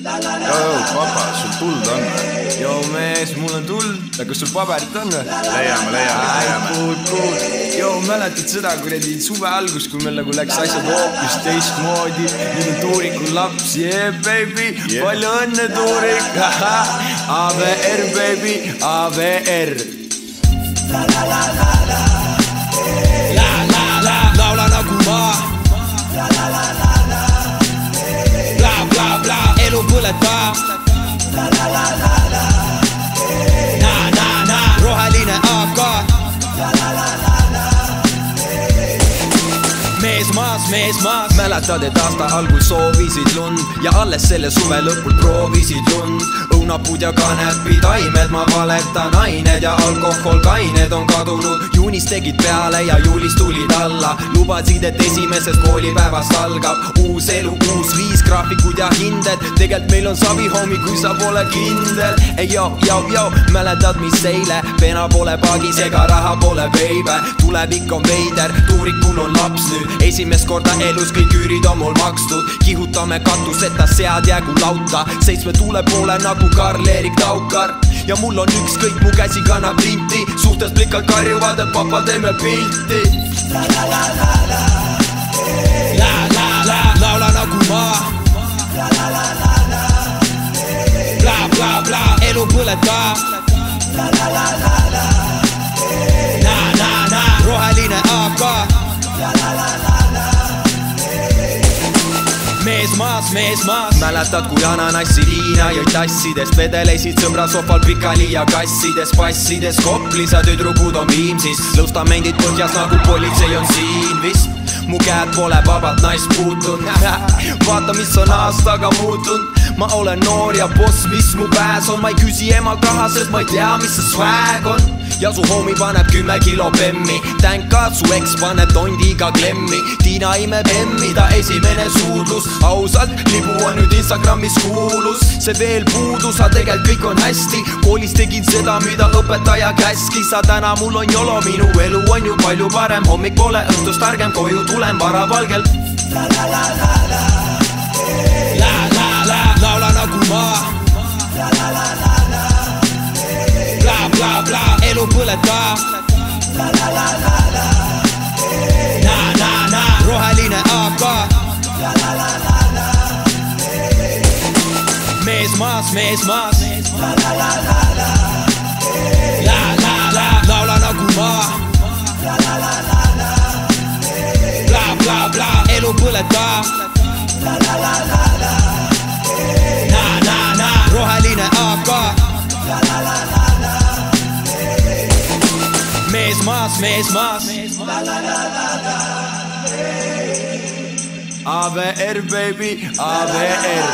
papa, sul tuld on? Joo mees, mul on tuld. Kas sul paberit on? Leiame. Cool. Joo, mäletad seda kuradi suve algus, kui meil nagu läks asjad hoopis teistmoodi. Nüüd on tuurikul laps, yeah baby, palju õnne tuurik. AVR baby, AVR. Laula nagu maa. Bla, elu põletab. Roheline AK. Mees maas. Mäletad, et aasta algul soovisid lund ja alles selle suve lõpul proovisid lund. Õunapuud ja kanepid, taimed, ma valetan, ained ja alkohol, kained on kadunud. Juunis tegid peale ja juulis tulid alla. Lubasid, et esimesest koolipäevast algab uus elu, uus viis, graafikud ja hinded. Tegelt meil on savi hommi, kui sa pole kindel. Ei joo, mäletad mis eile, pena pole pagis ega raha pole baby. Tulevik on veider, tuurikul on laps nüüd. Esimest korda elus kõik üürid on mul makstud. Kihutame katuseta, sead jäägu lauta. 7 tuule poole nagu Karl-Erik Taukar. Ja mul on ükskõik, mu käsi kannab tinti. Suhtes plikad karjuvad, et papa teeme pilti. Laula nagu maa. Bla, elu põletab. Roheline AK. Mees maas. Mäletad, kui ananassi liina jõid tassidest, vedelesid sõbra sohval pikali ja kassides, passides Kopli, sa tüdrukud on Viimsis. Lõustamendid põhjas nagu politsei on siin vist. Mu käed pole vabalt naist puutun. Vaata, mis on aastaga muutun. Ma olen noor ja boss, mis mu pääs on. Ma ei küsi emalt raha, sest ma ei tea, mis see swag on. Ja su homi paneb 10 kilo bemmi. Tänkad, su eks paneb tondiga klemmi. Tiina imeb emmi, ta esimene suudlus. Ausalt, libu on nüüd Instagramis kuulus. See veel puudu, sa tegelt kõik on hästi. Koolis tegin seda, mida õpetaja käski. Sa täna mul on jolo, minu elu on ju palju parem. Hommik pole õhtust targem, koju tulen varavalgel. Laula nagu maa. Bla, elu põletab. Roheline AK. Mees maas. Laula nagu maa. Bla, elu põletab. Roheline AK. Mees maas. AVR baby, AVR.